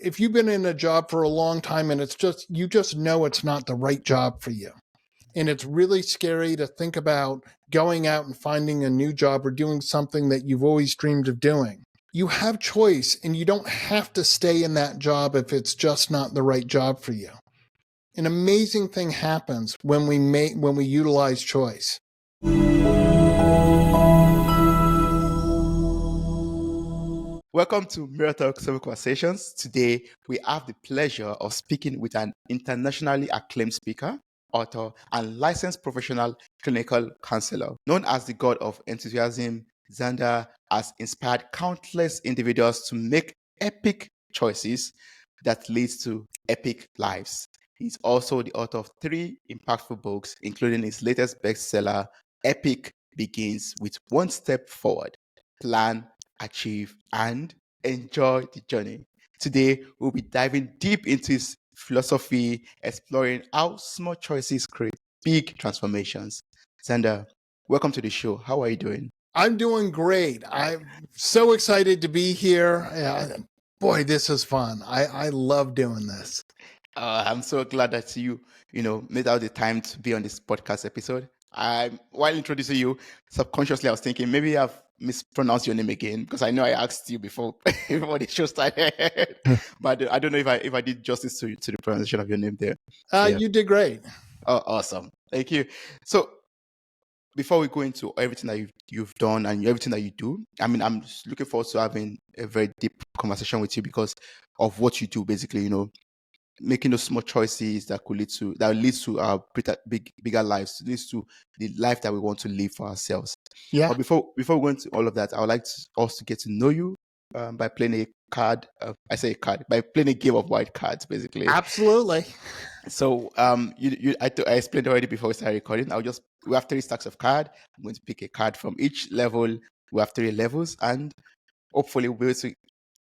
if you've been in a job for a long time and you just know it's not the right job for you. And it's really scary to think about going out and finding a new job or doing something that you've always dreamed of doing. You have choice, and you don't have to stay in that job if it's just not the right job for you. An amazing thing happens when we utilize choice. Welcome to Mirror Talk Civil Conversations. Today, we have the pleasure of speaking with an internationally acclaimed speaker, author, and licensed professional clinical counselor. Known as the God of Enthusiasm, Zander has inspired countless individuals to make epic choices that leads to epic lives. He's also the author of 3 impactful books, including his latest bestseller, Epic Begins with One Step Forward. Plan, achieve, and enjoy the journey. Today, we'll be diving deep into his philosophy, exploring how small choices create big transformations. Zander, welcome to the show. How are you doing? I'm doing great. I'm so excited to be here. Boy, this is fun. I love doing this. I'm so glad that you made out the time to be on this podcast episode. While introducing you, subconsciously I was thinking maybe I've mispronounced your name again, because I know I asked you before the show started, but I don't know if I did justice to the pronunciation of your name there. You did great. Oh, awesome! Thank you. So before we go into everything that you've done and everything that you do, I mean, I'm just looking forward to having a very deep conversation with you because of what you do, basically. Making those small choices that leads to our bigger lives, leads to the life that we want to live for ourselves. Yeah. But before we go into all of that, I would like to get to know you by playing a card. By playing a game of white cards, basically. Absolutely. So I explained already before we started recording. We have 3 stacks of cards. I'm going to pick a card from each level. We have 3 levels, and hopefully we'll be able to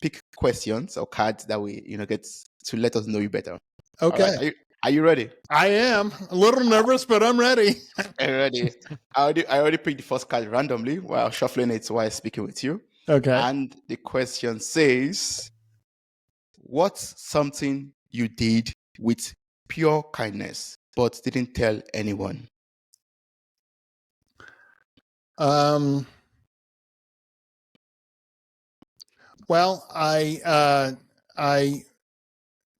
pick questions or cards that we get to let us know you better. Okay. Right. Are you ready? I am a little nervous, but I'm ready. I'm ready. I already picked the first card randomly while shuffling it while speaking with you. Okay. And the question says, what's something you did with pure kindness but didn't tell anyone? Well, I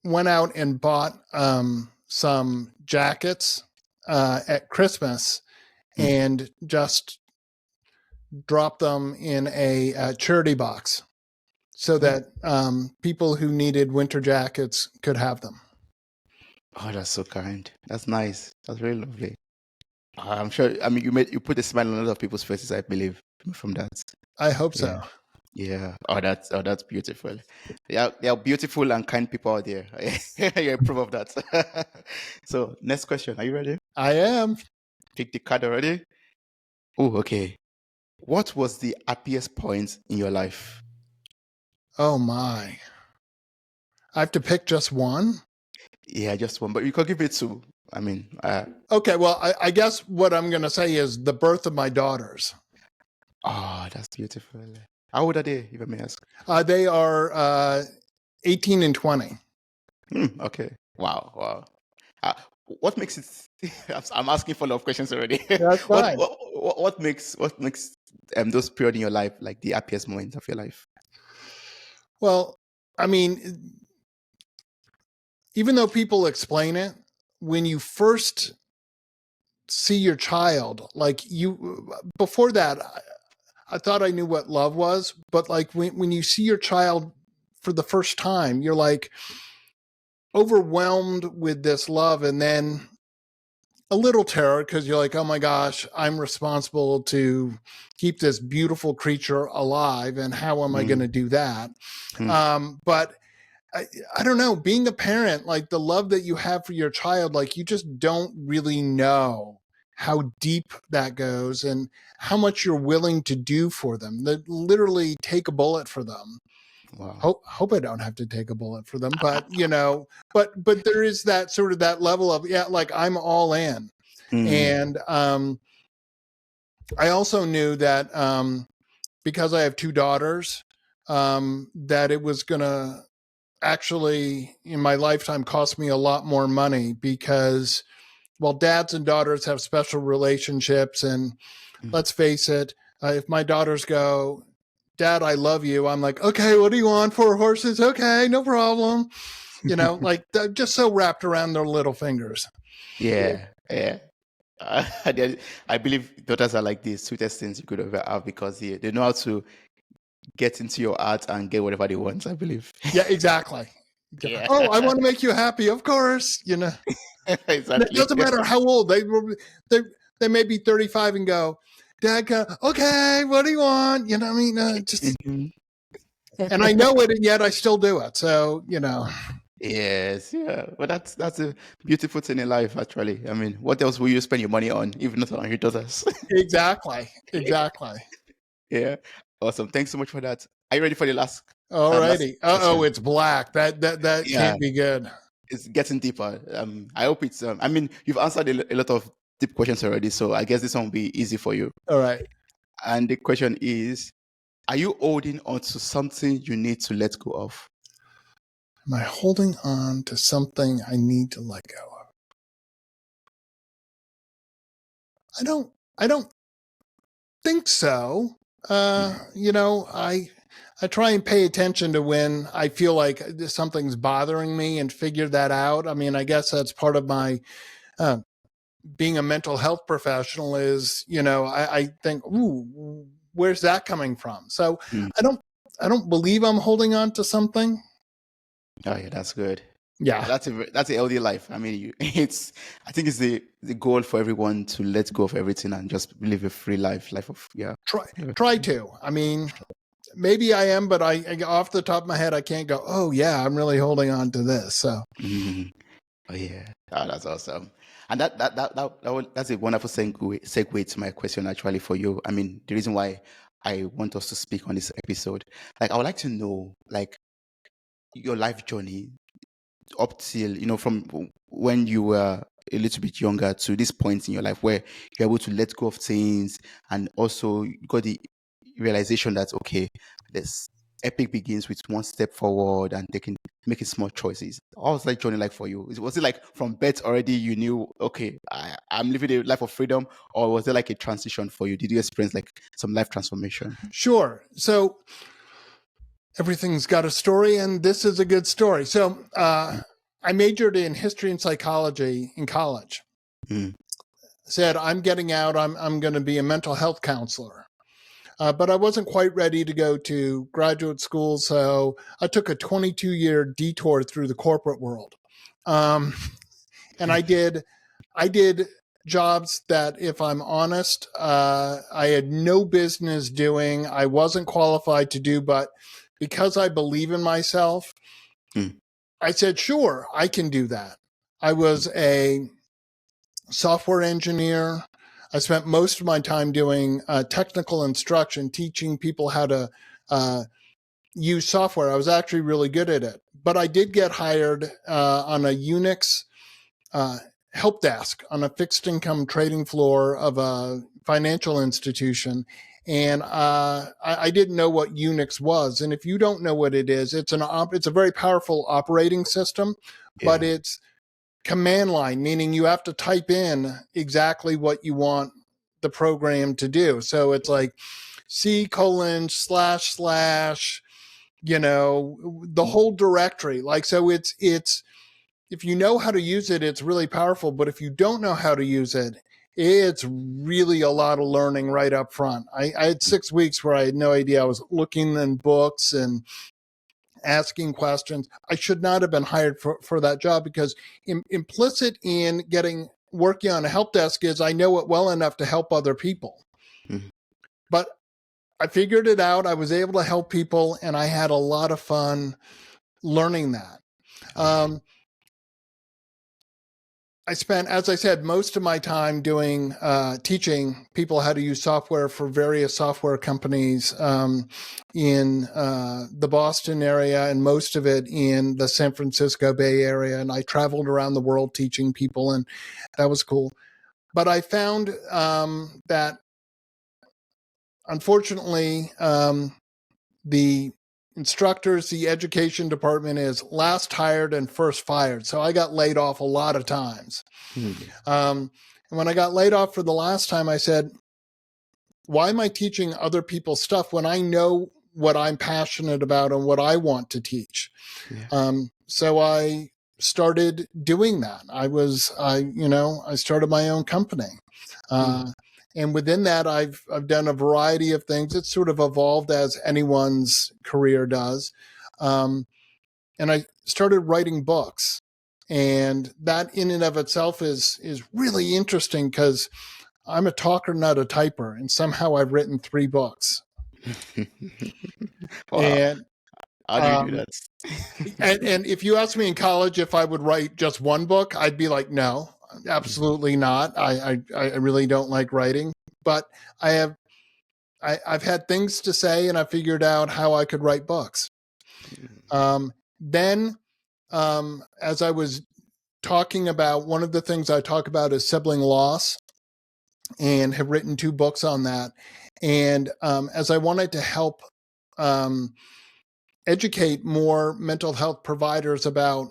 went out and bought some jackets at Christmas and just dropped them in a charity box so that people who needed winter jackets could have them. Oh, that's so kind. That's nice. That's really lovely. I'm sure. I mean, you put a smile on a lot of people's faces, I believe, from that. I hope so. Yeah. Oh, that's beautiful. There are beautiful and kind people out there. You're a proof of that. So, next question. Are you ready? I am. Pick the card already. Oh, okay. What was the happiest point in your life? Oh my! I have to pick just one. Yeah, just one, but you could give it 2. I mean, okay. Well, I guess what I'm going to say is the birth of my daughters. Oh, that's beautiful. How old are they, if I may ask? They are 18 and 20. Okay. Wow. What makes it? I'm asking follow-up questions already. That's fine. What makes those period in your life like the happiest moment of your life? Well, I mean, even though people explain it, when you first see your child, before that, I thought I knew what love was, but like when you see your child for the first time, you're like overwhelmed with this love, and then a little terror because you're like, oh my gosh, I'm responsible to keep this beautiful creature alive, and how am I going to do that? But I don't know, being a parent, like the love that you have for your child, like you just don't really know how deep that goes and how much you're willing to do for them. That literally take a bullet for them. Wow. Hope I don't have to take a bullet for them, but but there is that sort of that level of, like I'm all in. And I also knew that because I have 2 daughters, that it was gonna actually in my lifetime cost me a lot more money because, well, dads and daughters have special relationships. And let's face it, if my daughters go, Dad, I love you, I'm like, okay, what do you want? 4 horses? Okay, no problem. Like they're just so wrapped around their little fingers. Yeah. I believe daughters are like the sweetest things you could ever have because they know how to get into your heart and get whatever they want, I believe. Yeah, exactly. Yeah. Oh, I want to make you happy. Of course, Exactly. It doesn't matter how old they may be 35 and go, Dad, okay, what do you want? I mean, just, and I know it, and yet I still do it. So, Yes, yeah. But that's a beautiful thing in life, actually. I mean, what else will you spend your money on, if not on your daughters? exactly. Yeah. Awesome. Thanks so much for that. Are you ready for the last Alrighty. question? It's black. That Yeah, can't be good. it's getting deeper. I hope it's. I mean, you've answered a lot of deep questions already, so I guess this one will be easy for you. All right. And the question is: are you holding on to something you need to let go of? Am I holding on to something I need to let go of? I don't think so. I try and pay attention to when I feel like something's bothering me and figure that out. I mean, I guess that's part of my being a mental health professional is, I think, ooh, where's that coming from? So I don't believe I'm holding on to something. Oh yeah, that's good. Yeah. That's a healthy life. I mean, I think it's the goal for everyone to let go of everything and just live a free life of Try to. I mean, maybe I am, but I off the top of my head, I can't go, oh yeah, I'm really holding on to this. So oh yeah, that's awesome. And that's a wonderful segue to my question actually for you. I mean, the reason why I want us to speak on this episode, like I would like to know like your life journey up till, from when you were a little bit younger to this point in your life where you're able to let go of things and also you got the realization that, okay, this epic begins with one step forward and making small choices. What was that journey like for you? Was it like from birth already you knew, okay, I'm living a life of freedom, or was there like a transition for you? Did you experience like some life transformation? sure. So everything's got a story, and this is a good story. So I majored in history and psychology in college. Said I'm getting out. I'm going to be a mental health counselor. But I wasn't quite ready to go to graduate school, so I took a 22-year detour through the corporate world, and I did jobs that, if I'm honest, I had no business doing. I wasn't qualified to do, but because I believe in myself, I said, sure, I can do that. I was a software engineer. I spent most of my time doing technical instruction, teaching people how to use software. I was actually really good at it. But I did get hired on a Unix help desk on a fixed income trading floor of a financial institution. And I didn't know what Unix was. And if you don't know what it is, it's a very powerful operating system, but it's command line, meaning you have to type in exactly what you want the program to do. So it's like C:// the whole directory. Like, so it's if you know how to use it, it's really powerful. But if you don't know how to use it, it's really a lot of learning right up front. I had 6 weeks where I had no idea. I was looking in books and asking questions. I should not have been hired for that job because implicit in working on a help desk is I know it well enough to help other people. But I figured it out. I was able to help people, and I had a lot of fun learning that. I spent, as I said, most of my time doing teaching people how to use software for various software companies in the Boston area, and most of it in the San Francisco Bay Area. And I traveled around the world teaching people, and that was cool. But I found that, unfortunately, the instructors, the education department is last hired and first fired. So I got laid off a lot of times. And when I got laid off for the last time, I said, why am I teaching other people's stuff when I know what I'm passionate about and what I want to teach? So I started doing that. I started my own company. And within that, I've done a variety of things. It's sort of evolved as anyone's career does. And I started writing books. And that in and of itself is really interesting because I'm a talker, not a typer. And somehow I've written 3 books. Wow. And how do you do that? and if you asked me in college if I would write just one book, I'd be like, no, absolutely not. I really don't like writing, but I've had things to say and I figured out how I could write books. Then as I was talking about, one of the things I talk about is sibling loss and have written 2 books on that. And as I wanted to help educate more mental health providers about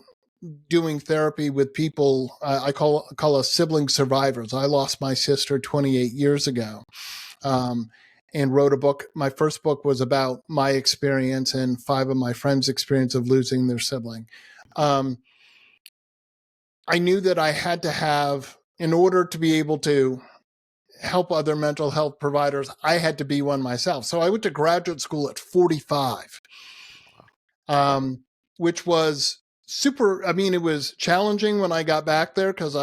doing therapy with people I call us sibling survivors. I lost my sister 28 years ago and wrote a book. My first book was about my experience and 5 of my friends' experience of losing their sibling. I knew that I had to have, in order to be able to help other mental health providers, I had to be one myself. So I went to graduate school at 45. Which was super. I mean, it was challenging when I got back there because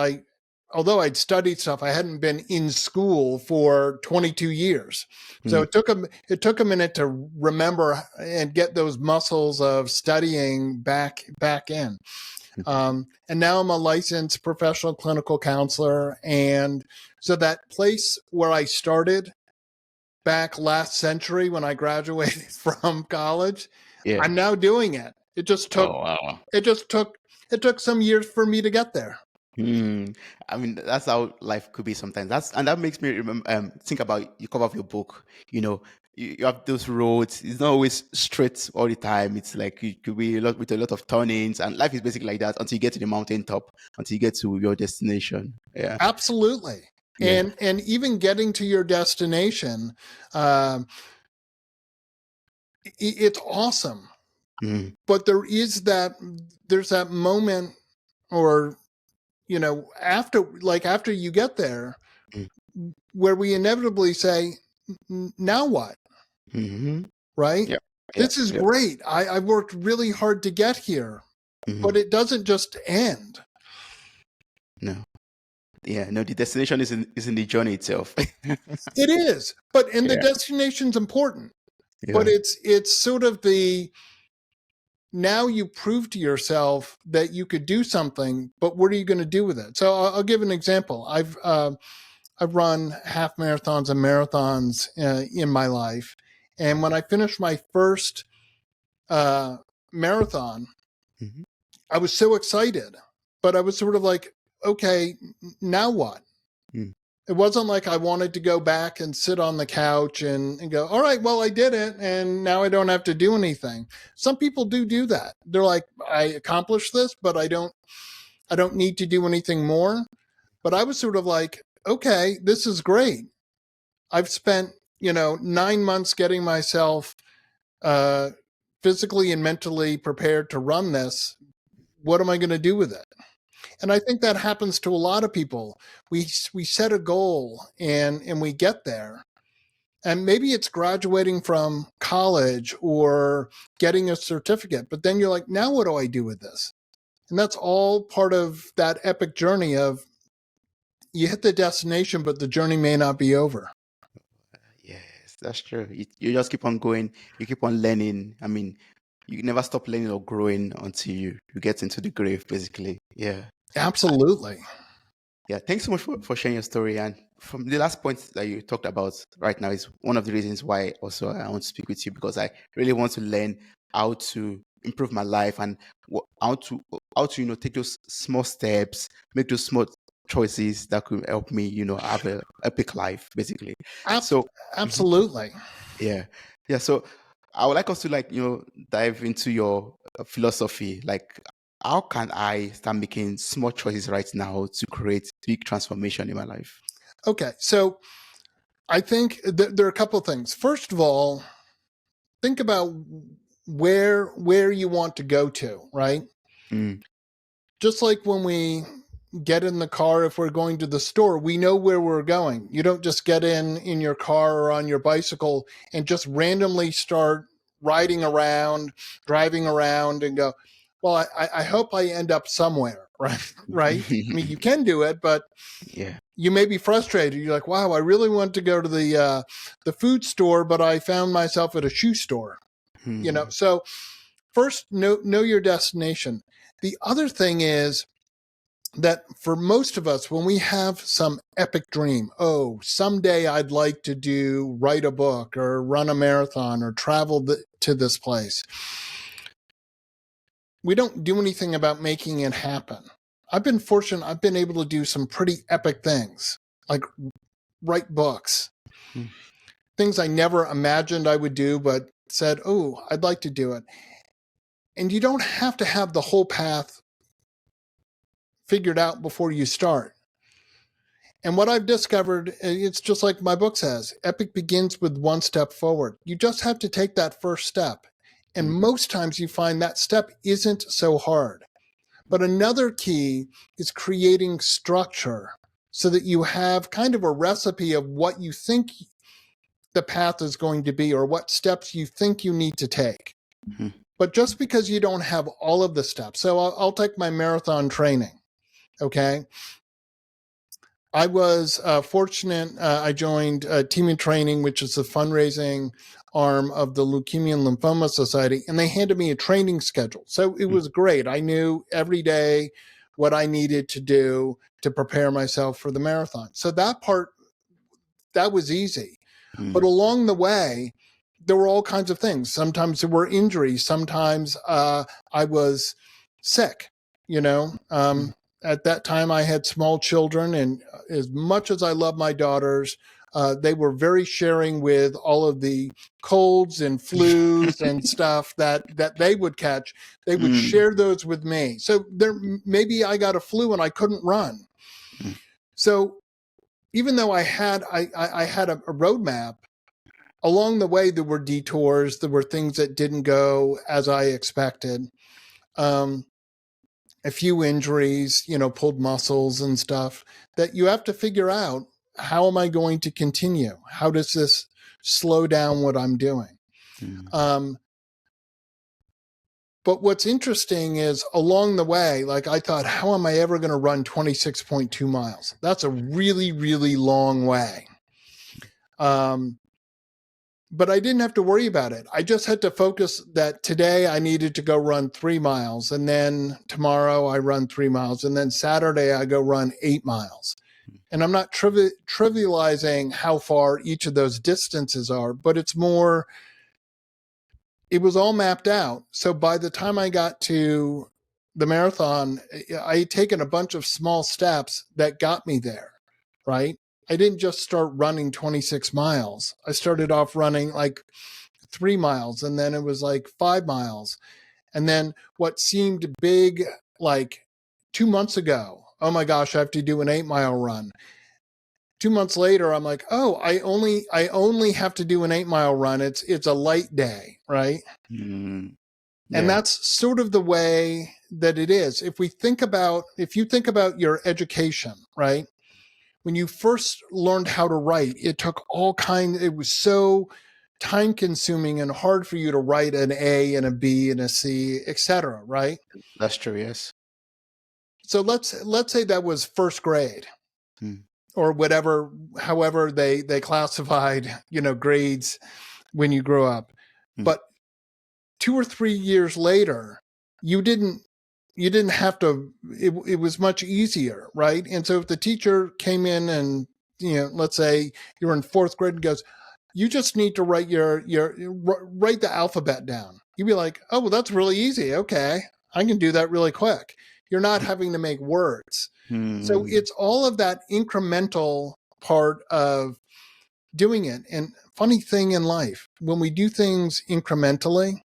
although I'd studied stuff, I hadn't been in school for 22 years. So it took a minute to remember and get those muscles of studying back in. And now I'm a licensed professional clinical counselor. And so that place where I started back last century when I graduated from college, I'm now doing it. It just took it took some years for me to get there. I mean, that's how life could be sometimes. That makes me remember. Think about you cover of your book. You have those roads. It's not always straight all the time. It's like you could be with a lot of turnings, and life is basically like that until you get to the mountaintop, until you get to your destination. Yeah, absolutely. And even getting to your destination, it's awesome. But there's that moment, or after you get there, where we inevitably say, now what? Right? This is great. I worked really hard to get here, but it doesn't just end. No. Yeah, no, the destination is in the journey itself. It is, and the destination's important. But it's sort of now you prove to yourself that you could do something, but what are you going to do with it? So I'll give an example. I've run half marathons and marathons in my life. And when I finished my first marathon, I was so excited, but I was sort of like, okay, now what? It wasn't like I wanted to go back and sit on the couch and go, all right, well, I did it, and now I don't have to do anything. Some people do that. They're like, I accomplished this, but I don't need to do anything more. But I was sort of like, okay, this is great. I've spent, 9 months getting myself physically and mentally prepared to run this. What am I going to do with it? And I think that happens to a lot of people. We set a goal and we get there. And maybe it's graduating from college or getting a certificate, but then you're like, now what do I do with this? And that's all part of that epic journey of you hit the destination, but the journey may not be over. Yes, that's true. You just keep on going. You keep on learning. I mean, you never stop learning or growing until you get into the grave, basically. Yeah. Absolutely. Yeah. Thanks so much for sharing your story. And from the last point that you talked about right now is one of the reasons why also I want to speak with you, because I really want to learn how to improve my life and how to take those small steps, make those small choices that could help me, have a epic life, basically. So absolutely. yeah. So I would like us to dive into your philosophy. Like, how can I start making small choices right now to create big transformation in my life? Okay, so I think there are a couple of things. First of all, think about where you want to go to, right? Just like when we get in the car, if we're going to the store, we know where we're going. You don't just get in your car or on your bicycle and just randomly start riding around, driving around and go, well, I hope I end up somewhere, right? Right? I mean, you can do it, but Yeah. you may be frustrated. You're like, wow, I really want to go to the food store, but I found myself at a shoe store. So first, know your destination. The other thing is that for most of us, when we have some epic dream, oh, someday I'd like to write a book or run a marathon or travel to this place, we don't do anything about making it happen. I've been fortunate. I've been able to do some pretty epic things, like write books, things I never imagined I would do, but said, oh, I'd like to do it. And you don't have to have the whole path figured out before you start. And what I've discovered, it's just like my book says, epic begins with one step forward. You just have to take that first step. And most times you find that step isn't so hard. But another key is creating structure so that you have kind of a recipe of what you think the path is going to be or what steps you think you need to take. But just because you don't have all of the steps, so I'll take my marathon training, okay? I was fortunate. I joined Team in Training, which is the fundraising arm of the Leukemia and Lymphoma Society, and they handed me a training schedule. So it was great. I knew every day what I needed to do to prepare myself for the marathon. So that part, that was easy. But along the way, there were all kinds of things. Sometimes there were injuries. Sometimes I was sick, At that time, I had small children, and as much as I love my daughters, they were very sharing with all of the colds and flus and stuff that they would catch. They would share those with me. So maybe I got a flu and I couldn't run. So even though I had a roadmap, along the way, there were detours. There were things that didn't go as I expected. A few injuries, pulled muscles and stuff that you have to figure out, how am I going to continue? How does this slow down what I'm doing? But what's interesting is along the way, like I thought, how am I ever going to run 26.2 miles? That's a really, really long way. But I didn't have to worry about it. I just had to focus that today I needed to go run 3 miles. And then tomorrow I run 3 miles. And then Saturday I go run 8 miles. And I'm not trivializing how far each of those distances are, but it's more, it was all mapped out. So by the time I got to the marathon, I had taken a bunch of small steps that got me there, right? I didn't just start running 26 miles. I started off running like 3 miles, and then it was like 5 miles. And then what seemed big, like 2 months ago, oh my gosh, I have to do an 8-mile run. 2 months later, I'm like, oh, I only have to do an 8-mile run. It's a light day, right? Yeah. And that's sort of the way that it is. If you think about your education, right? When you first learned how to write, it was so time consuming and hard for you to write an A and a B and a C, etc., right? That's true, yes. So let's say that was first grade or whatever, however they classified, grades when you grow up. But 2 or 3 years later, you didn't have to, it was much easier, right? And so if the teacher came in and, let's say you're in 4th grade and goes, you just need to write write the alphabet down. You'd be like, oh, well, that's really easy. Okay. I can do that really quick. You're not having to make words. So it's all of that incremental part of doing it. And funny thing in life, when we do things incrementally,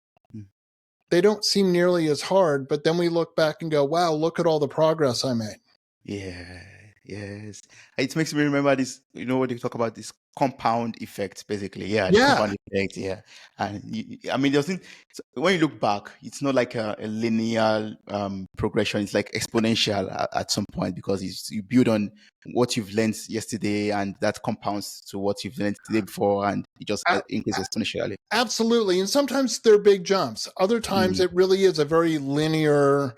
they don't seem nearly as hard, but then we look back and go, wow, look at all the progress I made. Yeah, yes. It makes me remember this, what you talk about, this compound effect, basically. Yeah, the compound effect, yeah. And when you look back, it's not like a linear progression. It's like exponential at some point, because you build on what you've learned yesterday, and that compounds to what you've learned the day before, and it just increases exponentially. Absolutely. And sometimes they're big jumps. Other times it really is a very linear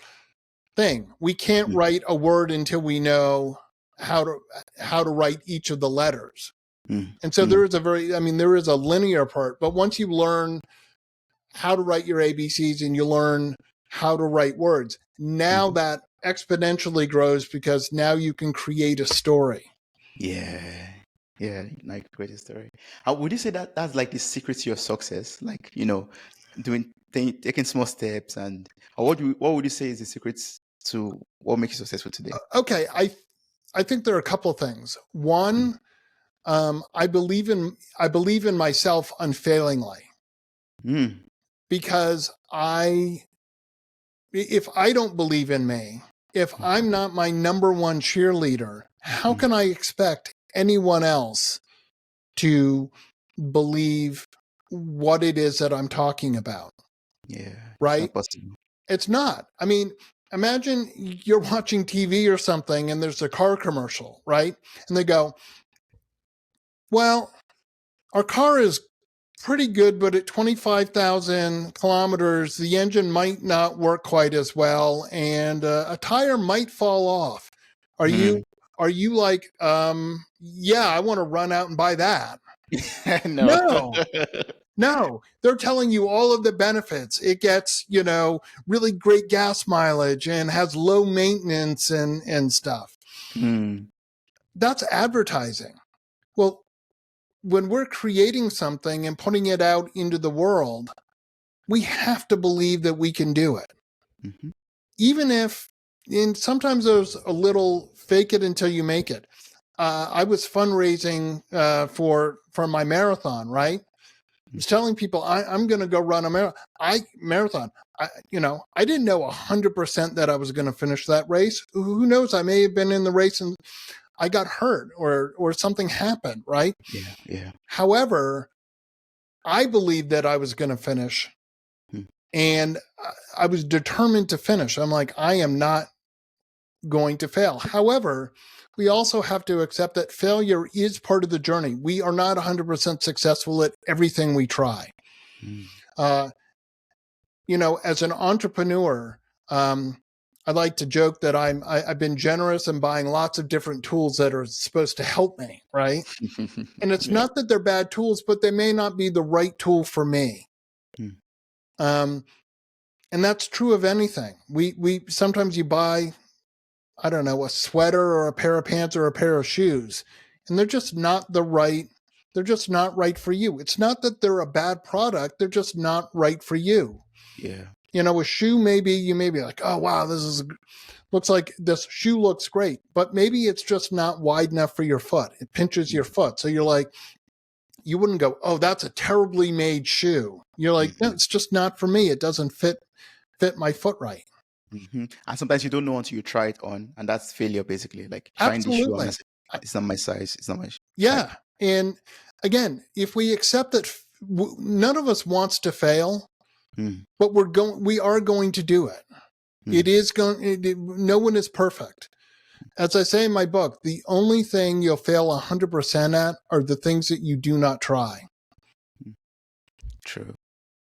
thing. We can't write a word until we know how to write each of the letters. And so there is there is a linear part, but once you learn how to write your ABCs and you learn how to write words, now that exponentially grows, because now you can create a story. Yeah. Yeah, like great story. Would you say that that's like the secret to your success? Like, taking small steps, or what would you say is the secret to what makes you successful today? Okay, I think there are a couple of things. One, I believe in myself unfailingly, because if I don't believe in me, if I'm not my number one cheerleader, how can I expect anyone else to believe what it is that I'm talking about? Yeah, right? it's not possible. It's not. I mean, imagine you're watching TV or something and there's a car commercial, right? And they go, well, our car is pretty good, but at 25,000 kilometers, the engine might not work quite as well, and a tire might fall off. Are you like, yeah, I want to run out and buy that? No. No, they're telling you all of the benefits. It gets, really great gas mileage and has low maintenance and stuff. That's advertising. Well, when we're creating something and putting it out into the world, we have to believe that we can do it. Even if, and sometimes there's a little fake it until you make it. I was fundraising for my marathon, right? I was telling people I'm going to go run a marathon. I didn't know 100% that I was going to finish that race. Who knows? I may have been in the race and I got hurt or something happened, right? Yeah. However, I believed that I was going to finish, and I was determined to finish. I'm like, I am not going to fail. However, we also have to accept that failure is part of the journey. We are not 100% successful at everything we try. As an entrepreneur, I like to joke that I've been generous in buying lots of different tools that are supposed to help me, right? And it's not that they're bad tools, but they may not be the right tool for me. And that's true of anything. We sometimes you buy, I don't know, a sweater or a pair of pants or a pair of shoes, and they're just not they're just not right for you. It's not that they're a bad product, they're just not right for you. Yeah. A shoe, you may be like, oh, wow, looks like this shoe looks great, but maybe it's just not wide enough for your foot. It pinches your foot. So you're like, you wouldn't go, oh, that's a terribly made shoe. You're like, no, it's just not for me. It doesn't fit my foot right. And sometimes you don't know until you try it on, and that's failure, basically. Like trying the shoe on, it's not my size, it's not my type. And again, if we accept that none of us wants to fail, but we are going to do it. It is no one is perfect. As I say in my book, the only thing you'll fail 100% at are the things that you do not try. True.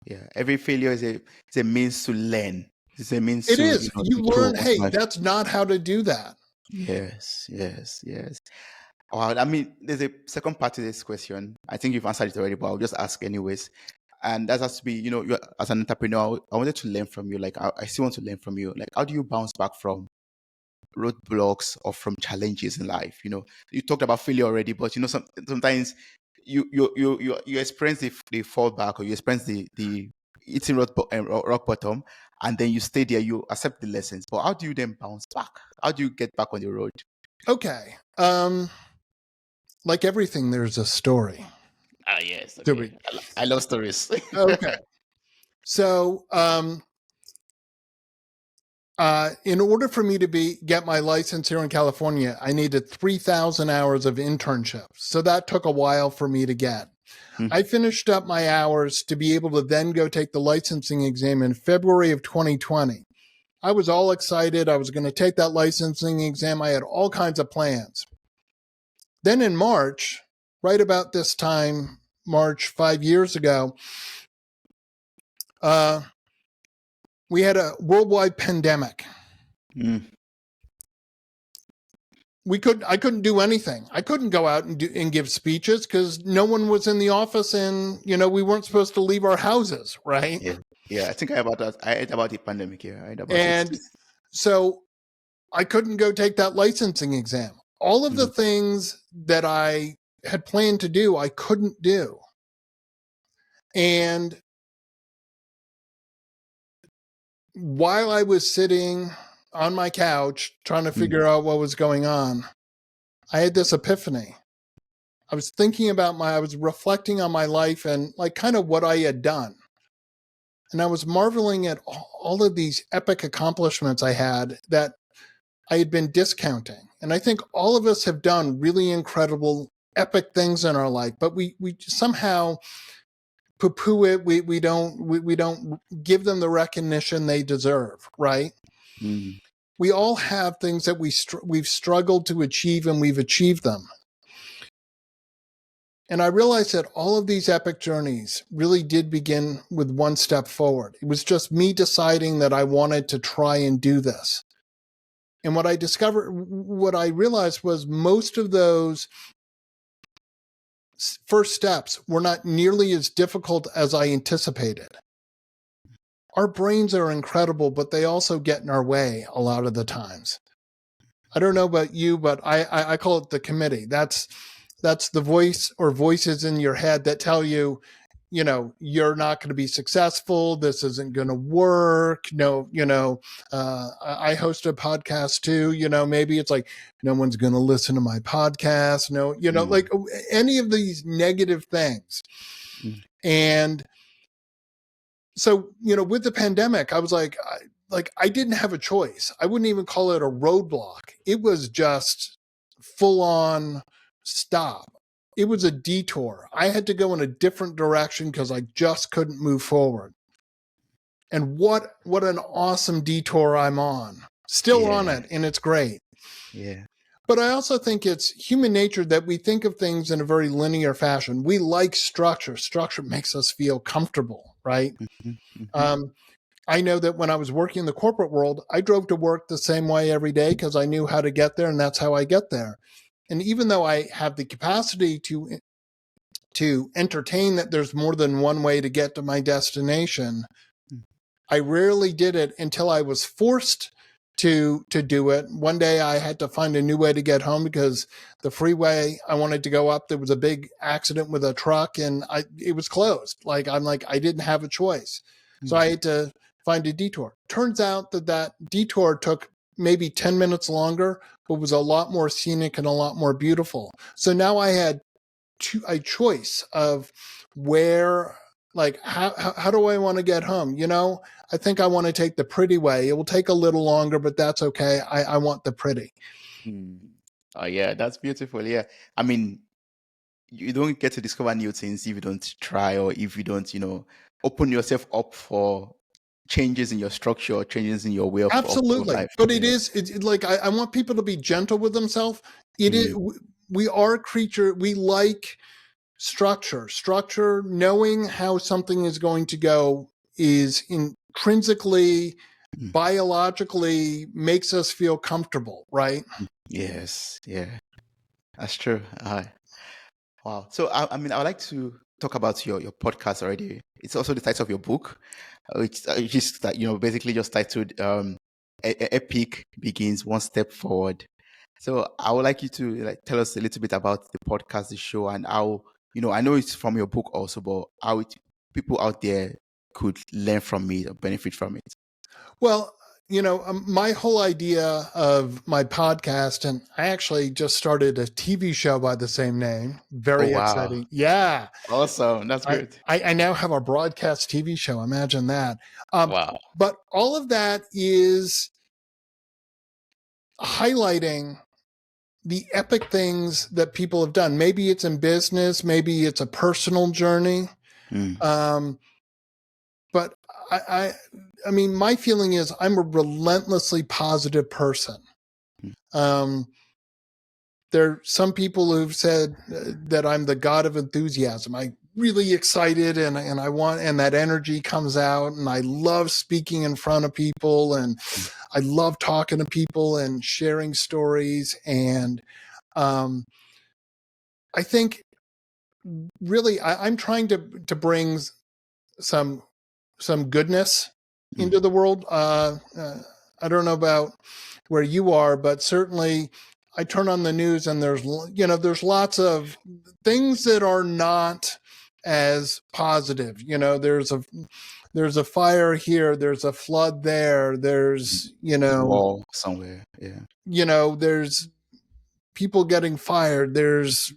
Yeah. Every failure is a means to learn. It's a means it to is. You learn, hey, that's not how to do that. Yes. I mean, there's a second part to this question. I think you've answered it already, but I'll just ask anyways. And that has to be, you're, as an entrepreneur, I wanted to learn from you. Like, I still want to learn from you. Like, how do you bounce back from roadblocks or from challenges in life? You talked about failure already, but sometimes you experience the fallback, or you experience the hitting rock bottom, and then you stay there, you accept the lessons. But how do you then bounce back? How do you get back on the road? Okay. like everything, there's a story. Ah, yes. Do Okay. we? I love stories. Okay. So, in order for me to get my license here in California, I needed 3,000 hours of internships. So that took a while for me to get. I finished up my hours to be able to then go take the licensing exam in February of 2020. I was all excited. I was going to take that licensing exam. I had all kinds of plans. Then in March, right about this time, March 5 years ago, we had a worldwide pandemic. I couldn't do anything. I couldn't go out and give speeches because no one was in the office, and we weren't supposed to leave our houses, right? Yeah. I think I heard about the pandemic here. I heard about And it. so I couldn't go take that licensing exam. All of the things that I had planned to do, I couldn't do. And while I was sitting on my couch trying to figure out what was going on, I had this epiphany. I was thinking about I was reflecting on my life and like kind of what I had done. And I was marveling at all of these epic accomplishments I had that I had been discounting. And I think all of us have done really incredible, epic things in our life, but we somehow poo-poo it. We don't give them the recognition they deserve, right? We all have things that we've struggled to achieve, and we've achieved them. And I realized that all of these epic journeys really did begin with one step forward. It was just me deciding that I wanted to try and do this. And what I realized was most of those first steps were not nearly as difficult as I anticipated. Our brains are incredible, but they also get in our way a lot of the times. I don't know about you, but I call it the committee. That's the voice or voices in your head that tell you, you're not going to be successful. This isn't going to work. No, I host a podcast too. Maybe it's like, no one's going to listen to my podcast. No, like any of these negative things. And so, with the pandemic, I was like I didn't have a choice. I wouldn't even call it a roadblock. It was just full on stop. It was a detour. I had to go in a different direction because I just couldn't move forward. And what an awesome detour I'm on. Still on it, and it's great. Yeah. But I also think it's human nature that we think of things in a very linear fashion. We like structure. Structure makes us feel comfortable, right? I know that when I was working in the corporate world, I drove to work the same way every day because I knew how to get there, and that's how I get there. And even though I have the capacity to entertain that there's more than one way to get to my destination, I rarely did it until I was forced to do it. One day I had to find a new way to get home because the freeway I wanted to go up, there was a big accident with a truck and it was closed. I didn't have a choice. So I had to find a detour. Turns out that detour took maybe 10 minutes longer, but was a lot more scenic and a lot more beautiful. So now I had a choice of where, how do I want to get home? I think I want to take the pretty way. It will take a little longer, but that's okay. I want the pretty. Oh, yeah, that's beautiful. Yeah. I mean, you don't get to discover new things if you don't try or if you don't, open yourself up for changes in your structure or changes in your way of Absolutely. life. But I want people to be gentle with themselves. We are a creature. We like structure, knowing how something is going to go is intrinsically, biologically makes us feel comfortable, right? Yes. Yeah, that's true. Wow. So, I mean, I would like to talk about your podcast already. It's also the title of your book, which is that, basically just titled Epic Begins One Step Forward. So I would like you to tell us a little bit about the podcast, the show, and how, I know it's from your book also, but how people out there could learn from it or benefit from it. Well, my whole idea of my podcast, and I actually just started a TV show by the same name. Very exciting. Yeah. Awesome. That's good. I now have a broadcast TV show. Imagine that. Wow. But all of that is highlighting the epic things that people have done. Maybe it's in business, maybe it's a personal journey. But I mean, my feeling is I'm a relentlessly positive person. There are some people who've said that I'm the god of enthusiasm. I'm really excited and I want, and that energy comes out, and I love speaking in front of people, and I love talking to people and sharing stories. And I think really I'm trying to bring some goodness into the world. I don't know about where you are, but certainly I turn on the news and there's lots of things that are not as positive. There's a fire here, there's a flood there, there's wall somewhere. Yeah. There's people getting fired, there's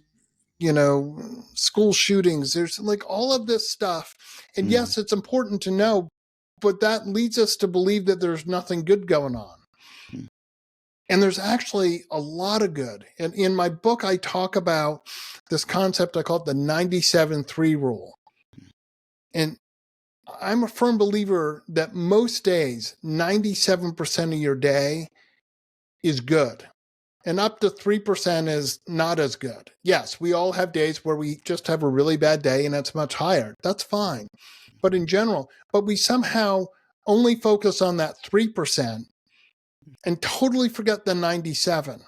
school shootings, there's like all of this stuff. And yes, it's important to know, but that leads us to believe that there's nothing good going on. And there's actually a lot of good. And in my book, I talk about this concept. I call it the 97-3 rule. And I'm a firm believer that most days, 97% of your day is good. And up to 3% is not as good. Yes, we all have days where we just have a really bad day and it's much higher. That's fine. But in general, we somehow only focus on that 3% and totally forget the 97.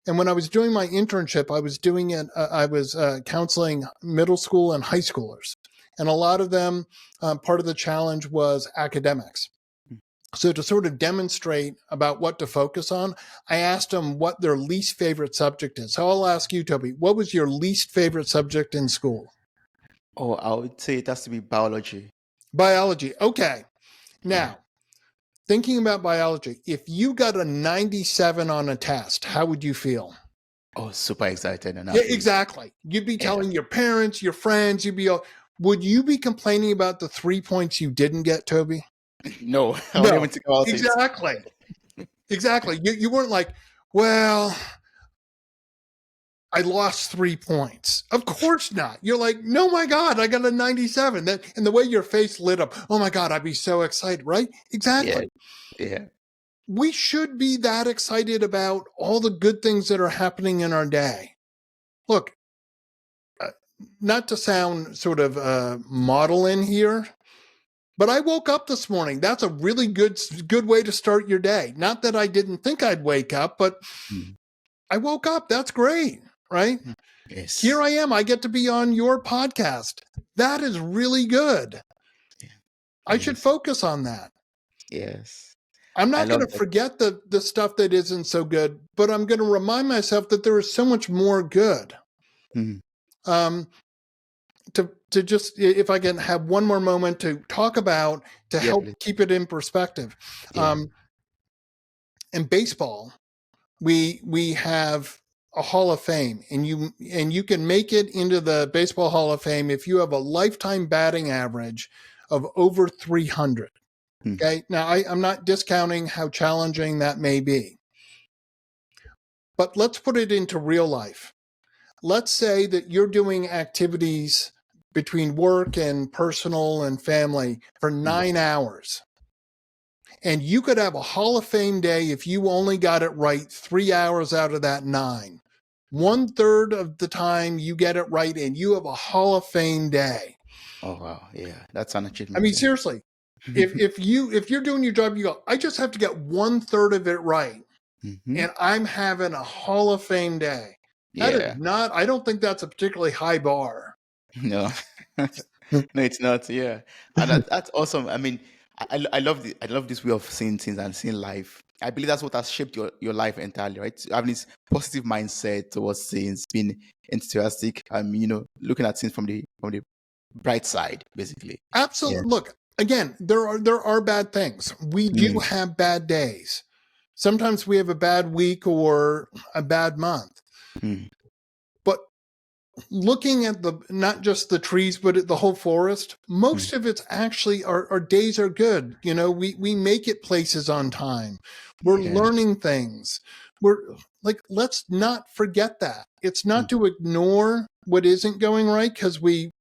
And when I was doing my internship, I was doing it. I was counseling middle school and high schoolers, and a lot of them, part of the challenge was academics. So to sort of demonstrate about what to focus on, I asked them what their least favorite subject is. So I'll ask you, Toby, what was your least favorite subject in school? Oh, I would say it has to be biology. Biology. Okay. Now, thinking about biology, if you got a 97 on a test, how would you feel? Oh, super excited. And yeah, exactly. You'd be telling your parents, your friends, would you be complaining about the 3 points you didn't get, Toby? No, I wouldn't even think about it. Exactly. Exactly. You weren't like, well, I lost 3 points. Of course not. You're like, no, my God, I got a 97. And the way your face lit up, oh my God, I'd be so excited, right? Exactly. Yeah. We should be that excited about all the good things that are happening in our day. Look, not to sound sort of model in here, but I woke up this morning. That's a really good way to start your day. Not that I didn't think I'd wake up, but I woke up. That's great, right? Yes. Here I am. I get to be on your podcast. That is really good. Yeah. I should focus on that. Yes. I'm not going to forget the stuff that isn't so good, but I'm going to remind myself that there is so much more good. To just, if I can have one more moment to talk about, to help keep it in perspective. In baseball, we have a Hall of Fame, and you can make it into the Baseball Hall of Fame if you have a lifetime batting average of over 300. Okay. Now I'm not discounting how challenging that may be, but let's put it into real life. Let's say that you're doing activities between work and personal and family for 9 hours. And you could have a Hall of Fame day if you only got it right 3 hours out of that 9. 1/3 of the time you get it right and you have a Hall of Fame day. Oh, wow. Yeah. That's an achievement. I mean, seriously, if you're doing your job, you go, I just have to get 1/3 of it right. And I'm having a Hall of Fame day. That is not, I don't think that's a particularly high bar. No, no, it's not. Yeah. And that's awesome. I mean, I love this way of seeing things and seeing life. I believe that's what has shaped your life entirely, right? Having this positive mindset towards things, being enthusiastic, looking at things from the bright side, basically. Absolutely. Yeah. Look, again, there are bad things. We do have bad days. Sometimes we have a bad week or a bad month. But looking at not just the trees, but at the whole forest, most of it's actually our days are good. You know, we make it places on time. We're learning things. We're like, let's not forget that. It's not to ignore what isn't going right, because we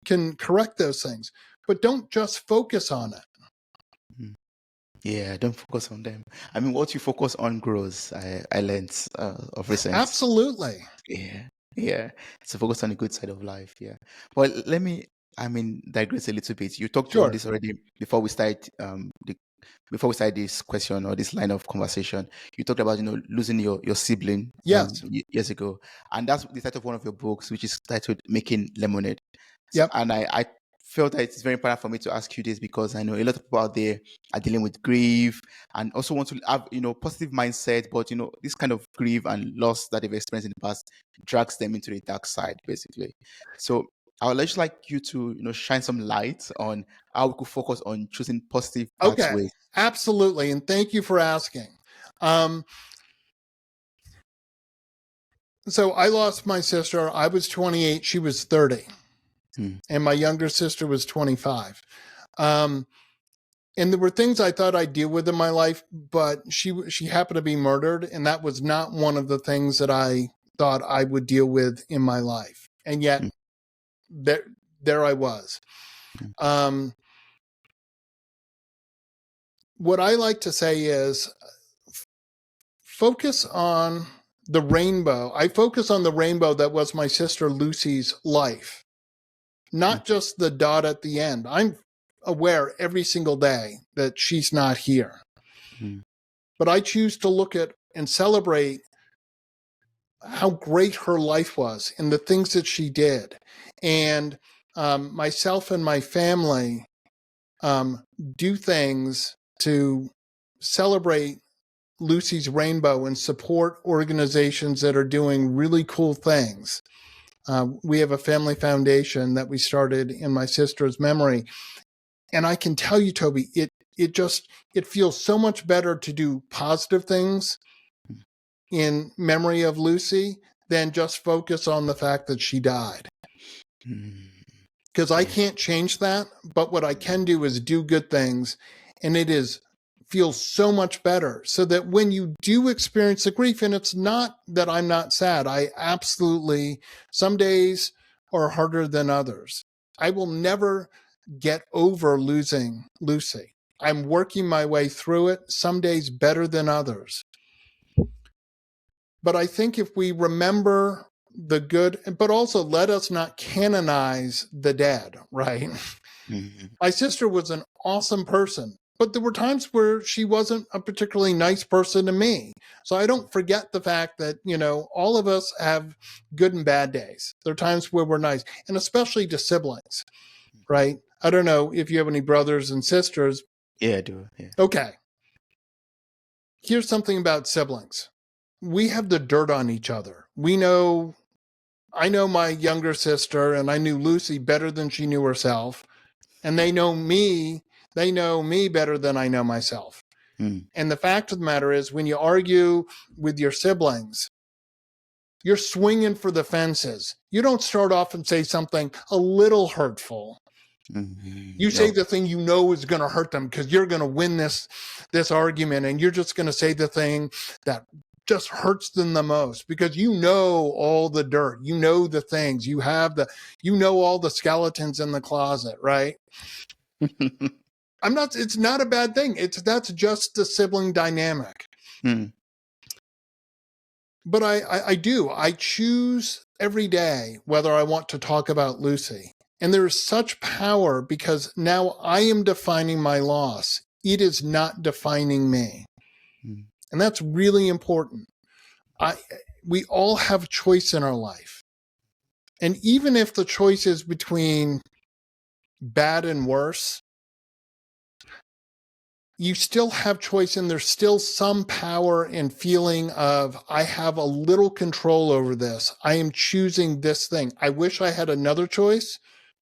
can correct those things, but don't just focus on it. Yeah, don't focus on them. I mean, what you focus on grows. I learned of recent. Absolutely. Yeah. So focus on the good side of life. Yeah. Well, let me, digress a little bit. You talked Sure. on this already before we start before we start this question or this line of conversation. You talked about losing your sibling Yes. years ago, and that's the title of one of your books, which is titled "Making Lemonade." Yep. And I felt that it's very important for me to ask you this, because I know a lot of people out there are dealing with grief and also want to have positive mindset, but this kind of grief and loss that they've experienced in the past drags them into the dark side, basically. So I would just like you to shine some light on how we could focus on choosing positive pathways. Absolutely, and thank you for asking. So I lost my sister. I was 28. She was 30. And my younger sister was 25. And there were things I thought I'd deal with in my life, but she happened to be murdered. And that was not one of the things that I thought I would deal with in my life. And yet there I was. What I like to say is focus on the rainbow. I focus on the rainbow that was my sister Lucy's life, not just the dot at the end. I'm aware every single day that she's not here. But I choose to look at and celebrate how great her life was and the things that she did. And myself and my family do things to celebrate Lucy's rainbow and support organizations that are doing really cool things. We have a family foundation that we started in my sister's memory. And I can tell you, Toby, it feels so much better to do positive things in memory of Lucy than just focus on the fact that she died. Because I can't change that, but what I can do is do good things, and feels so much better, so that when you do experience the grief, and it's not that I'm not sad, I absolutely, some days are harder than others. I will never get over losing Lucy. I'm working my way through it, some days better than others. But I think if we remember the good, but also let us not canonize the dead, right? My sister was an awesome person, but there were times where she wasn't a particularly nice person to me. So I don't forget the fact that, all of us have good and bad days. There are times where we're nice, and especially to siblings, right? I don't know if you have any brothers and sisters. Yeah, I do. Yeah. Okay. Here's something about siblings. We have the dirt on each other. I know my younger sister, and I knew Lucy better than she knew herself. And they know me better than I know myself. And the fact of the matter is, when you argue with your siblings, you're swinging for the fences. You don't start off and say something a little hurtful. You say the thing you know is going to hurt them, because you're going to win this argument, and you're just going to say the thing that just hurts them the most, because you know all the dirt, you know the things, you know all the skeletons in the closet, right? It's not a bad thing. That's just the sibling dynamic. But I choose every day whether I want to talk about Lucy. And there is such power, because now I am defining my loss. It is not defining me. And that's really important. We all have choice in our life. And even if the choice is between bad and worse, you still have choice, and there's still some power and feeling of, I have a little control over this. I am choosing this thing. I wish I had another choice,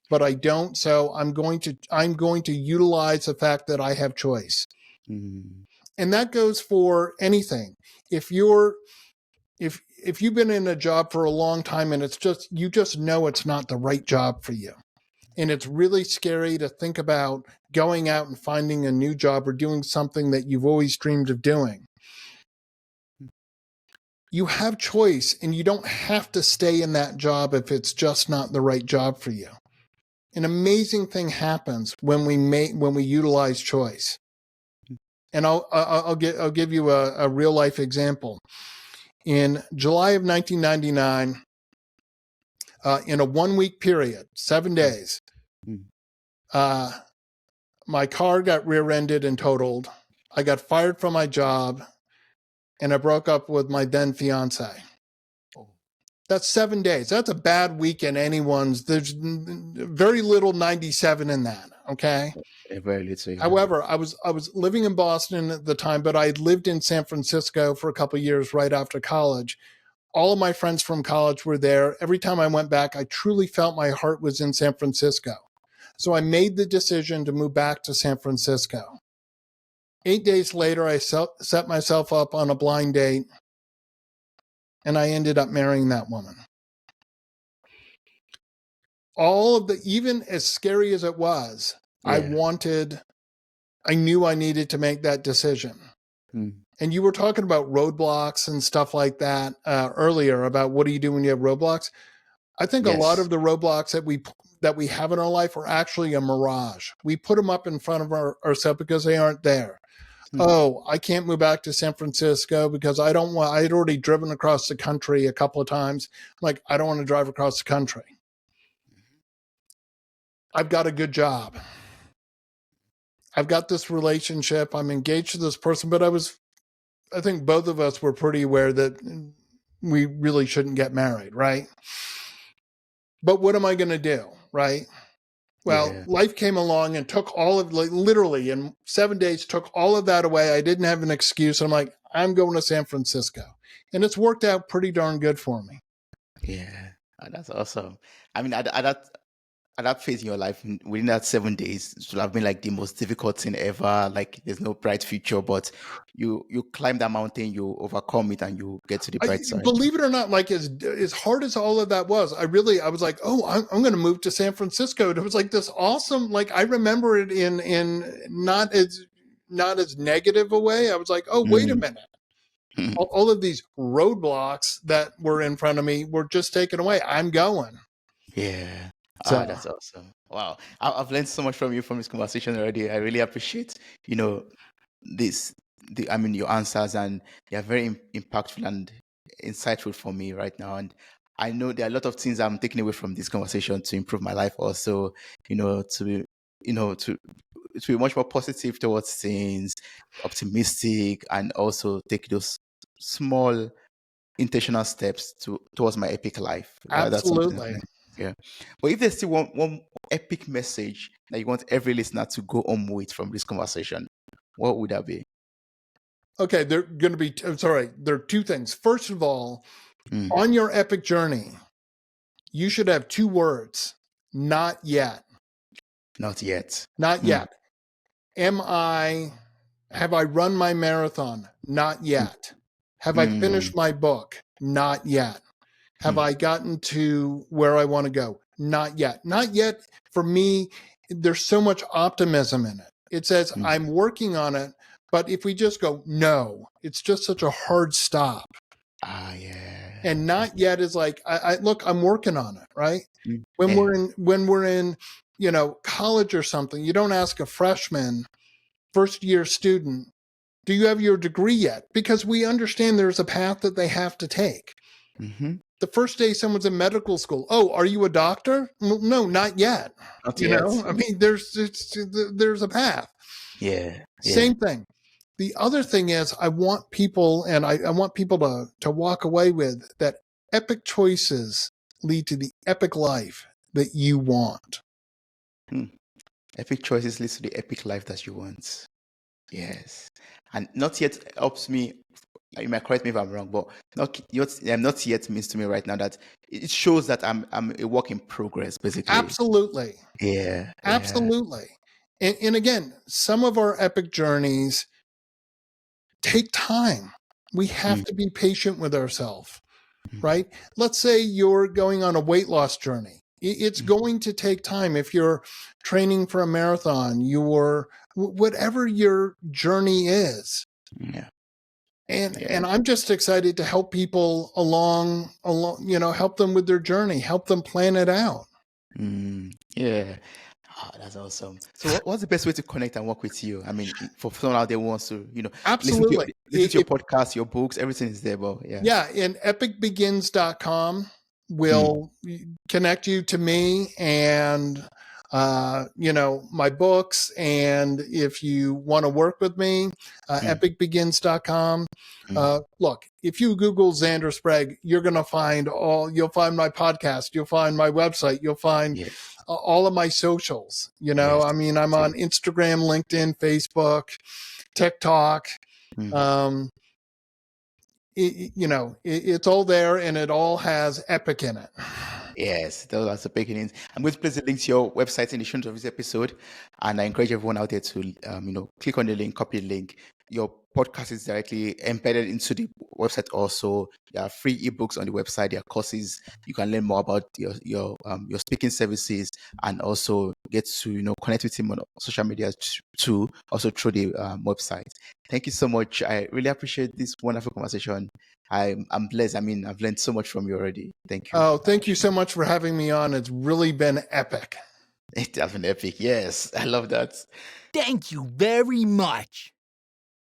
but I don't. So I'm going to utilize the fact that I have choice. And that goes for anything. If you've been in a job for a long time and you just know it's not the right job for you, and it's really scary to think about going out and finding a new job or doing something that you've always dreamed of doing, you have choice, and you don't have to stay in that job if it's just not the right job for you. An amazing thing happens when we utilize choice. And I'll give you a real life example. In July of 1999, in a 1 week period, 7 days, my car got rear-ended and totaled. I got fired from my job, and I broke up with my then fiance. That's 7 days. That's a bad week in anyone's. There's very little 97 in that. Okay. Very little. However, I was living in Boston at the time, but I had lived in San Francisco for a couple of years right after college. All of my friends from college were there. Every time I went back, I truly felt my heart was in San Francisco. So I made the decision to move back to San Francisco. 8 days later, I set myself up on a blind date, and I ended up marrying that woman. Even as scary as it was, I knew I needed to make that decision. And you were talking about roadblocks and stuff like that earlier, about what do you do when you have roadblocks? I think a lot of the roadblocks that we have in our life are actually a mirage. We put them up in front of ourselves because they aren't there. Oh, I can't move back to San Francisco because I'd already driven across the country a couple of times. Like, I don't want to drive across the country. I've got a good job. I've got this relationship. I'm engaged to this person, but I think both of us were pretty aware that we really shouldn't get married, right? But what am I going to do, right? Well, life came along and took literally in 7 days, took all of that away. I didn't have an excuse. I'm like, I'm going to San Francisco. And it's worked out pretty darn good for me. Yeah, that's awesome. I mean, at that phase in your life, within that 7 days, it would have been like the most difficult thing ever. Like, there's no bright future, but you climb that mountain, you overcome it, and you get to the bright side. Believe it or not, like as hard as all of that was, I was like, oh, I'm going to move to San Francisco. And it was like this awesome, like I remember it in not as negative a way. I was like, oh, wait a minute. All of these roadblocks that were in front of me were just taken away. I'm going. Yeah. So, that's awesome. Wow. I've learned so much from you from this conversation already. I really appreciate, your answers, and they are very impactful and insightful for me right now. And I know there are a lot of things I'm taking away from this conversation to improve my life also, to be much more positive towards things, optimistic, and also take those small intentional steps towards my epic life. Absolutely. Yeah. But if there's still one epic message that you want every listener to go home with from this conversation, what would that be? Okay, there are two things. First of all, on your epic journey, you should have 2 words: not yet. Not yet. Not yet. Have I run my marathon? Not yet. Have I finished my book? Not yet. Have I gotten to where I want to go? Not yet. Not yet. For me, there's so much optimism in it. It says, I'm working on it. But if we just go, no, it's just such a hard stop. Yeah. And not yet is like, look, I'm working on it, right? When we're in, college or something, you don't ask a freshman, first year student, do you have your degree yet? Because we understand there's a path that they have to take. The first day someone's in medical school, oh, are you a doctor? No, not yet. Not yet. I mean, there's a path. Yeah. Same thing. The other thing is, I want people, and I want people to walk away with that epic choices lead to the epic life that you want. Epic choices leads to the epic life that you want. Yes. And not yet helps me You might correct me if I'm wrong, but not yet means to me right now that it shows that I'm a work in progress, basically. Absolutely. Yeah. Absolutely. And again, some of our epic journeys take time. We have to be patient with ourselves, right? Let's say you're going on a weight loss journey. It's going to take time. If you're training for a marathon, whatever your journey is. Yeah. And I'm just excited to help people along, help them with their journey, help them plan it out. Yeah. Oh, that's awesome. So what's the best way to connect and work with you? I mean, for someone out there who wants to, Absolutely. listen to your podcast, your books, everything is there, but yeah. Yeah, and epicbegins.com will connect you to me and my books. And if you want to work with me, epicbegins.com. Look, if you Google Zander Sprague, you'll find my podcast, you'll find my website, you'll find all of my socials. I'm on Instagram, LinkedIn, Facebook, TikTok. It's all there, and it all has epic in it. Yes, those are the beginnings. I'm going to place the link to your website in the show notes of this episode, and I encourage everyone out there to, click on the link, copy the link. Your podcast is directly embedded into the website. Also, there are free ebooks on the website. There are courses. You can learn more about your speaking services, and also get to connect with him on social media too. Also through the website. Thank you so much. I really appreciate this wonderful conversation. I'm blessed. I mean, I've learned so much from you already. Thank you. Oh, thank you so much for having me on. It's really been epic. It has been epic. Yes, I love that. Thank you very much.